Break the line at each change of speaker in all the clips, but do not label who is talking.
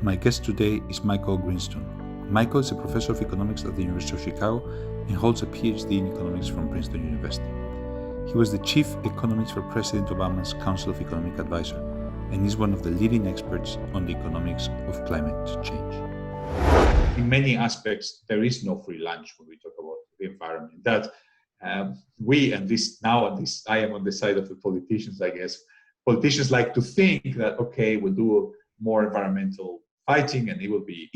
My guest today is Michael Greenstone. Michael is a professor of economics at the University of Chicago and holds a PhD in economics from Greenstone University. He was the chief economist for President Obama's Council of Economic Advisors and is one of the leading experts on the economics of climate change.
In many aspects, there is no free lunch when we talk about the environment. That I am on the side of the politicians, I guess. Politicians like to think that, okay, we'll do more environmental fighting and it will be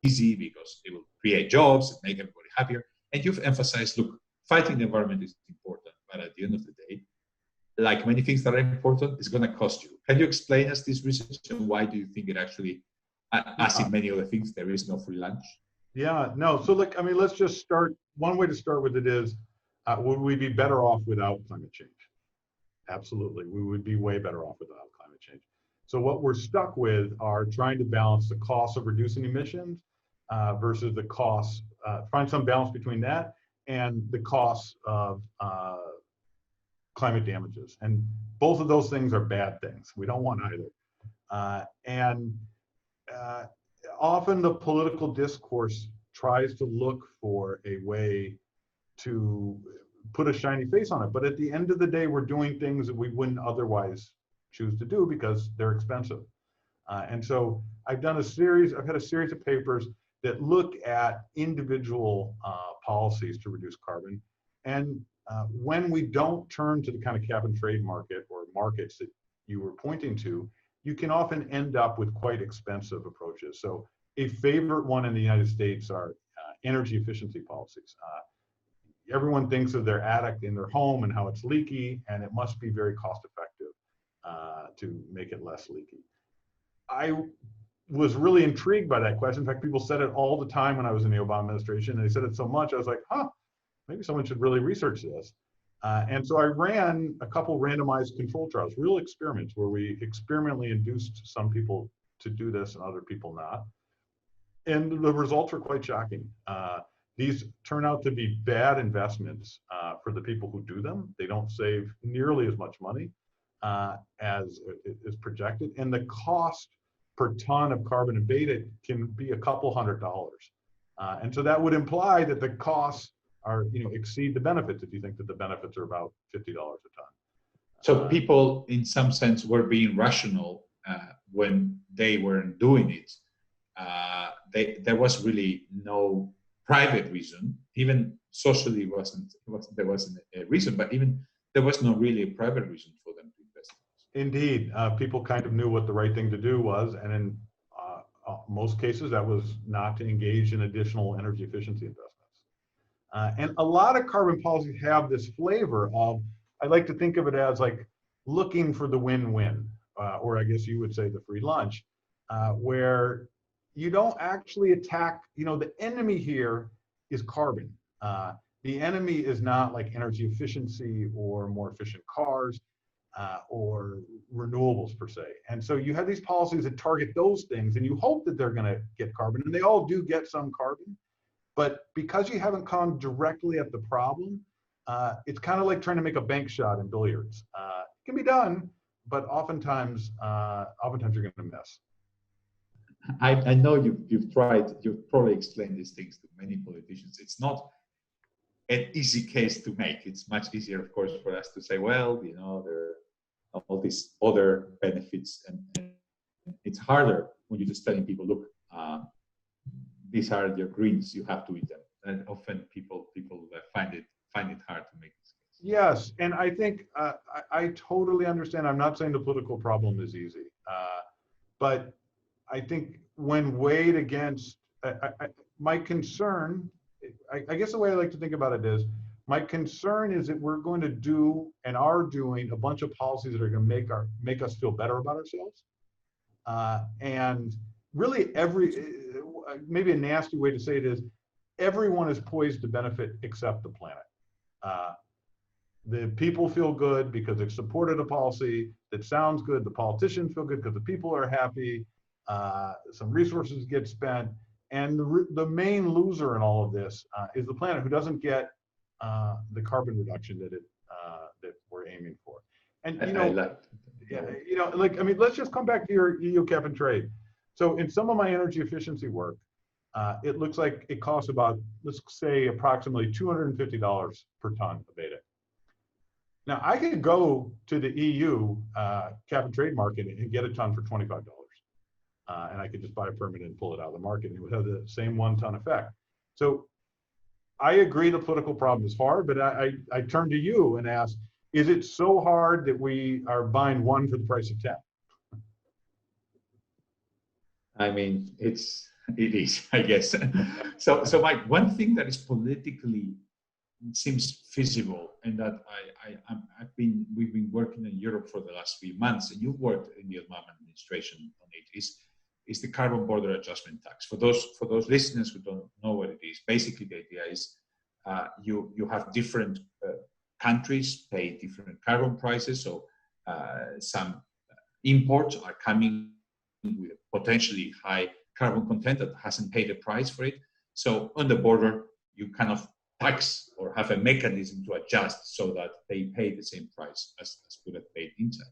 easy because it will create jobs and make everybody happier. And you've emphasized, look, fighting the environment is important, but at the end of the day, like many things that are important, it's going to cost you. Can you explain us this research and why do you think it actually, as in many other things, there is no free lunch?
Yeah, no. So let's just start. One way to start with it is, would we be better off without climate change? Absolutely. We would be way better off without climate change. So what we're stuck with are trying to balance the cost of reducing emissions versus the cost, find some balance between that and the costs of climate damages. And both of those things are bad things. We don't want either. Often the political discourse tries to look for a way to put a shiny face on it. But at the end of the day, we're doing things that we wouldn't otherwise choose to do because they're expensive. And so I've had a series of papers that look at individual policies to reduce carbon. And when we don't turn to the kind of cap and trade market or markets that you were pointing to, you can often end up with quite expensive approaches. So a favorite one in the United States are energy efficiency policies. Everyone thinks of their attic in their home and how it's leaky, and it must be very cost effective to make it less leaky. I was really intrigued by that question. In fact, people said it all the time when I was in the Obama administration, and they said it so much, I was like, maybe someone should really research this. And so I ran a couple randomized control trials, real experiments where we experimentally induced some people to do this and other people not. And the results were quite shocking. These turn out to be bad investments for the people who do them. They don't save nearly as much money as is projected. And the cost per ton of carbon abated can be a couple $100s. And so that would imply that the costs are, exceed the benefits if you think that the benefits are about $50 a ton.
So people, in some sense, were being rational when they weren't doing it. There was really no private reason, even socially there wasn't a reason, but even there was no really a private reason for them to invest.
Indeed, people kind of knew what the right thing to do was, and in most cases that was not to engage in additional energy efficiency investments. And a lot of carbon policies have this flavor of, I like to think of it as like looking for the win-win, or I guess you would say the free lunch, where you don't actually attack, the enemy here is carbon. The enemy is not like energy efficiency or more efficient cars or renewables per se. And so you have these policies that target those things and you hope that they're gonna get carbon, and they all do get some carbon, but because you haven't come directly at the problem, it's kind of like trying to make a bank shot in billiards. It can be done, but oftentimes you're gonna miss.
I know you've probably explained these things to many politicians. It's not an easy case to make. It's much easier, of course, for us to say, well, there are all these other benefits, and it's harder when you're just telling people, look, these are your greens, you have to eat them. And often people find it hard to make this case.
Yes, and I think I totally understand. I'm not saying the political problem is easy, but I think when weighed against, my concern, I guess the way I like to think about it is, my concern is that we're going to do and are doing a bunch of policies that are going to make us feel better about ourselves. And really maybe a nasty way to say it is, everyone is poised to benefit except the planet. The people feel good because they've supported a policy that sounds good. The politicians feel good because the people are happy. Some resources get spent, and the main loser in all of this is the planet, who doesn't get the carbon reduction that we're aiming for. And let's just come back to your EU cap and trade. So in some of my energy efficiency work, it looks like it costs about, let's say, approximately $250 per ton of beta. Now, I could go to the EU cap and trade market and get a ton for $25. And I could just buy a permit and pull it out of the market, and it would have the same 1 ton effect. So I agree the political problem is hard, but I turn to you and ask, is it so hard that we are buying 1 for the price of 10?
I mean, it is, I guess. So Mike, one thing that is politically seems feasible, and that we've been working in Europe for the last few months, and you've worked in the Obama administration on it, is the carbon border adjustment tax. For those listeners who don't know what it is, basically the idea is you have different countries pay different carbon prices. So some imports are coming with potentially high carbon content that hasn't paid a price for it. So on the border, you kind of tax or have a mechanism to adjust so that they pay the same price as would have paid inside.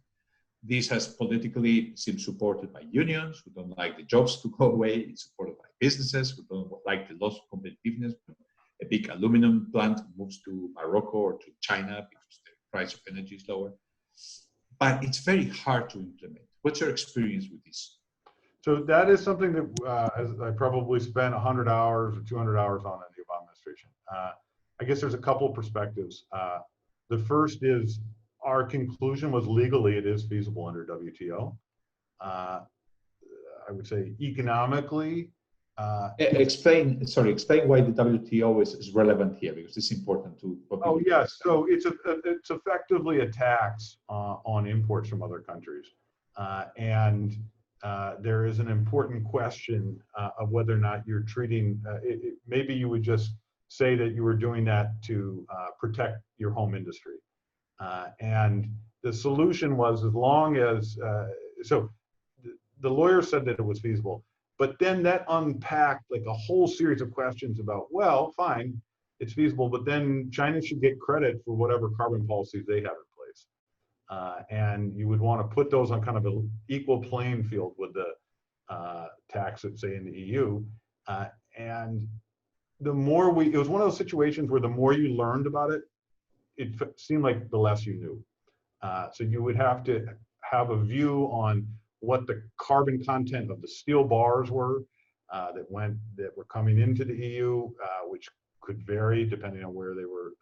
This has politically seemed supported by unions who don't like the jobs to go away. It's supported by businesses who don't like the loss of competitiveness. A big aluminum plant moves to Morocco or to China because the price of energy is lower. But it's very hard to implement. What's your experience with this?
So that is something that as I probably spent 100 hours or 200 hours on in the Obama administration. I guess there's a couple of perspectives. The first is our conclusion was legally it is feasible under WTO. I would say economically.
Explain why the WTO is relevant here, because it's important to.
Oh yes, so it's effectively a tax on imports from other countries, and there is an important question of whether or not you're treating. Maybe you would just say that you were doing that to protect your home industry, and the solution was as long as so the lawyer said that it was feasible. But then that unpacked like a whole series of questions about, well, fine, it's feasible, but then China should get credit for whatever carbon policies they have in place. And you would want to put those on kind of an equal playing field with the tax, say, in the EU. And the more it was one of those situations where the more you learned about it, it seemed like the less you knew. So you would have to have a view on what the carbon content of the steel bars were that were coming into the EU, which could vary depending on where they were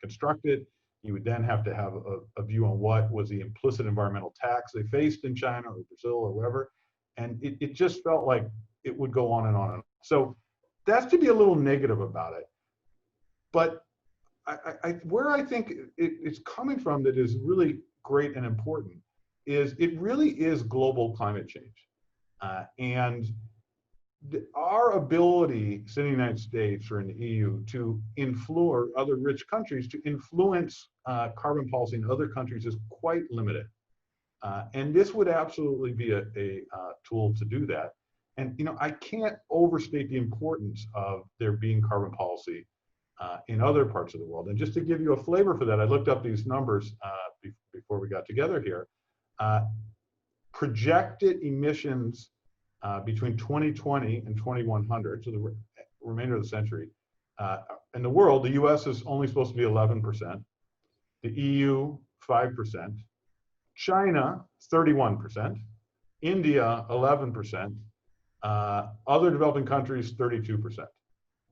constructed. You would then have to have a view on what was the implicit environmental tax they faced in China or Brazil or wherever. And it just felt like it would go on and on and on. So that's to be a little negative about it. But where I think it's coming from that is really great and important is it really is global climate change. And our ability, in the United States or in the EU, to influence other rich countries, to influence carbon policy in other countries is quite limited. And this would absolutely be a tool to do that. And I can't overstate the importance of there being carbon policy in other parts of the world. And just to give you a flavor for that, I looked up these numbers before we got together here. Projected emissions between 2020 and 2100, so the remainder of the century, in the world, the US is only supposed to be 11%, the EU 5%, China 31%, India 11%, other developing countries 32%.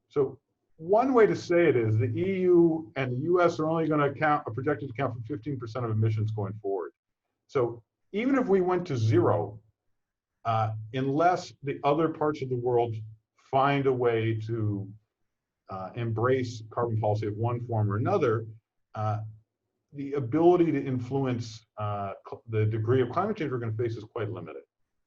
So one way to say it is the EU and the US are only going to are projected to account for 15% of emissions going forward. So even if we went to zero, unless the other parts of the world find a way to embrace carbon policy of one form or another, the ability to influence the degree of climate change we're going to face is quite limited.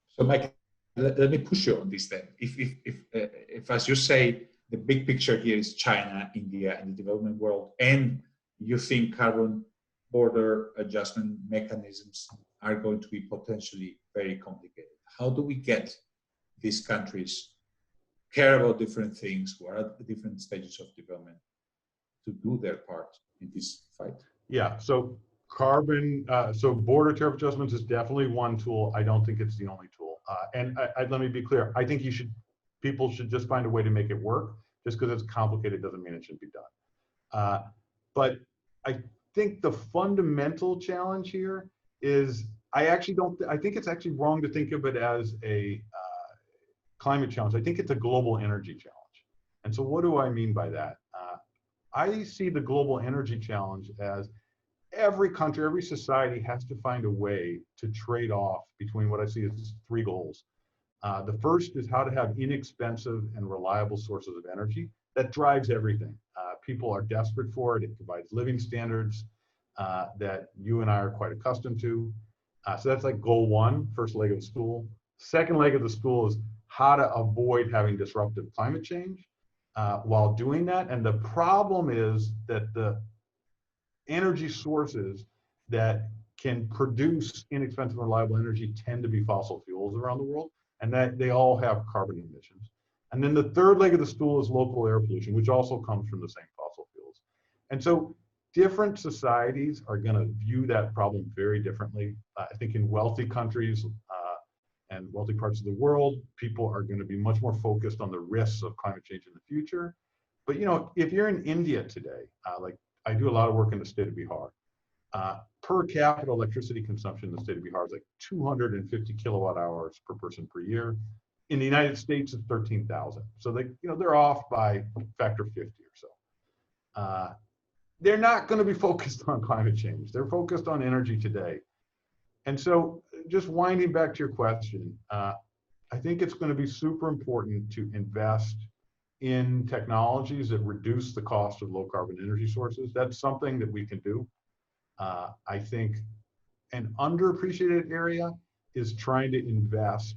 So Mike, let me push you on this then. If as you say, the big picture here is China, India, and the development world, and you think carbon border adjustment mechanisms are going to be potentially very complicated. How do we get these countries care about different things, who are at different stages of development, to do their part in this fight?
Yeah, so border tariff adjustments is definitely one tool. I don't think it's the only tool. And let me be clear. I think people should just find a way to make it work. Just because it's complicated doesn't mean it should be done. But I think the fundamental challenge here is I think it's actually wrong to think of it as a climate challenge. I think it's a global energy challenge. And so what do I mean by that? I see the global energy challenge as every country, every society has to find a way to trade off between what I see as three goals. The first is how to have inexpensive and reliable sources of energy. That drives everything. People are desperate for it. It provides living standards that you and I are quite accustomed to. So that's like goal one, first leg of the stool. Second leg of the stool is how to avoid having disruptive climate change while doing that. And the problem is that the energy sources that can produce inexpensive and reliable energy tend to be fossil fuels around the world, and that they all have carbon emissions. And then the third leg of the stool is local air pollution, which also comes from the same fossil fuels. And so different societies are going to view that problem very differently. I think in wealthy countries and wealthy parts of the world, people are going to be much more focused on the risks of climate change in the future. But if you're in India today, like I do a lot of work in the state of Bihar, per capita electricity consumption in the state of Bihar is like 250 kilowatt hours per person per year. In the United States, it's 13,000. So they're off by factor 50 or so. They're not going to be focused on climate change. They're focused on energy today. And so just winding back to your question, I think it's going to be super important to invest in technologies that reduce the cost of low carbon energy sources. That's something that we can do. I think an underappreciated area is trying to invest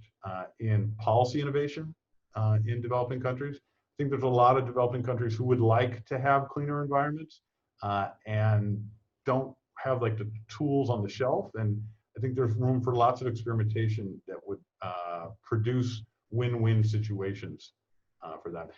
in policy innovation in developing countries. I think there's a lot of developing countries who would like to have cleaner environments and don't have like the tools on the shelf. And I think there's room for lots of experimentation that would produce win-win situations for that.